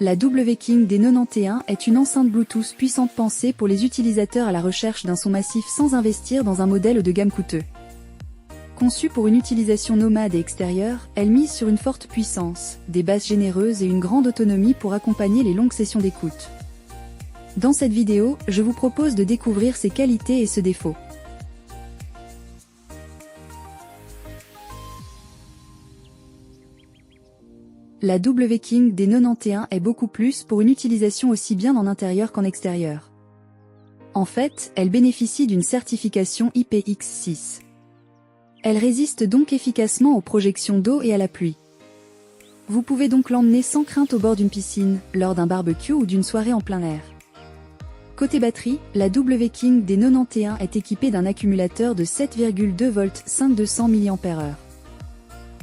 La W-King D91 est une enceinte Bluetooth puissante pensée pour les utilisateurs à la recherche d'un son massif sans investir dans un modèle de gamme coûteux. Conçue pour une utilisation nomade et extérieure, elle mise sur une forte puissance, des basses généreuses et une grande autonomie pour accompagner les longues sessions d'écoute. Dans cette vidéo, je vous propose de découvrir ses qualités et ses défauts. La W-King D91 est beaucoup plus pour une utilisation aussi bien en intérieur qu'en extérieur. En fait, elle bénéficie d'une certification IPX6. Elle résiste donc efficacement aux projections d'eau et à la pluie. Vous pouvez donc l'emmener sans crainte au bord d'une piscine, lors d'un barbecue ou d'une soirée en plein air. Côté batterie, la W-King D91 est équipée d'un accumulateur de 7,2 volts 5200 mAh.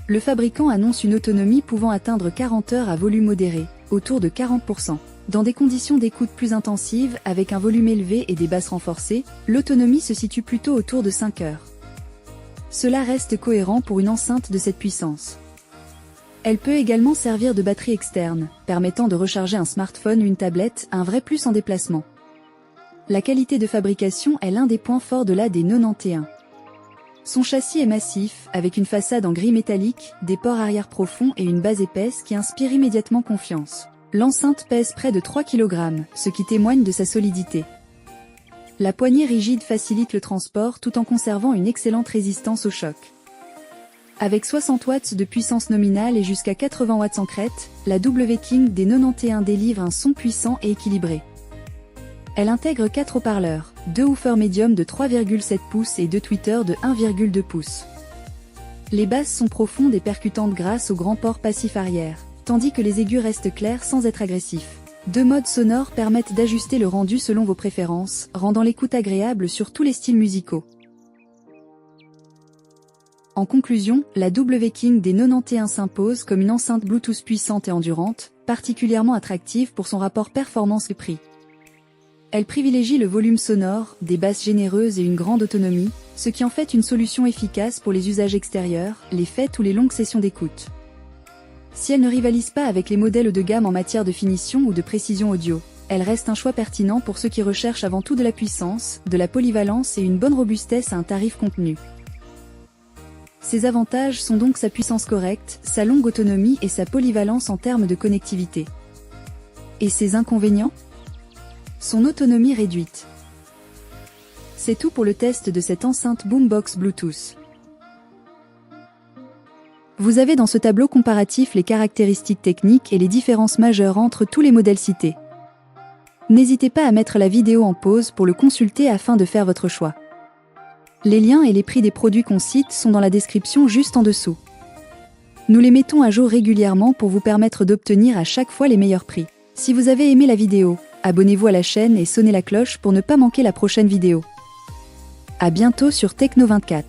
Le fabricant annonce une autonomie pouvant atteindre 40 heures à volume modéré, autour de 40%. Dans des conditions d'écoute plus intensives, avec un volume élevé et des basses renforcées, l'autonomie se situe plutôt autour de 5 heures. Cela reste cohérent pour une enceinte de cette puissance. Elle peut également servir de batterie externe, permettant de recharger un smartphone ou une tablette, un vrai plus en déplacement. La qualité de fabrication est l'un des points forts de la D91. Son châssis est massif, avec une façade en gris métallique, des ports arrière profonds et une base épaisse qui inspire immédiatement confiance. L'enceinte pèse près de 3 kg, ce qui témoigne de sa solidité. La poignée rigide facilite le transport tout en conservant une excellente résistance au choc. Avec 60 watts de puissance nominale et jusqu'à 80 watts en crête, la W-King D91 délivre un son puissant et équilibré. Elle intègre 4 haut-parleurs, 2 woofers médiums de 3,7 pouces et 2 tweeters de 1,2 pouces. Les basses sont profondes et percutantes grâce au grand port passif arrière, tandis que les aigus restent clairs sans être agressifs. 2 modes sonores permettent d'ajuster le rendu selon vos préférences, rendant l'écoute agréable sur tous les styles musicaux. En conclusion, la W-King D91 s'impose comme une enceinte Bluetooth puissante et endurante, particulièrement attractive pour son rapport performance-prix. Elle privilégie le volume sonore, des basses généreuses et une grande autonomie, ce qui en fait une solution efficace pour les usages extérieurs, les fêtes ou les longues sessions d'écoute. Si elle ne rivalise pas avec les modèles de gamme en matière de finition ou de précision audio, elle reste un choix pertinent pour ceux qui recherchent avant tout de la puissance, de la polyvalence et une bonne robustesse à un tarif contenu. Ses avantages sont donc sa puissance correcte, sa longue autonomie et sa polyvalence en termes de connectivité. Et ses inconvénients ? Son autonomie réduite. C'est tout pour le test de cette enceinte Boombox Bluetooth. Vous avez dans ce tableau comparatif les caractéristiques techniques et les différences majeures entre tous les modèles cités. N'hésitez pas à mettre la vidéo en pause pour le consulter afin de faire votre choix. Les liens et les prix des produits qu'on cite sont dans la description juste en dessous. Nous les mettons à jour régulièrement pour vous permettre d'obtenir à chaque fois les meilleurs prix. Si vous avez aimé la vidéo, abonnez-vous à la chaîne et sonnez la cloche pour ne pas manquer la prochaine vidéo. À bientôt sur Techno24.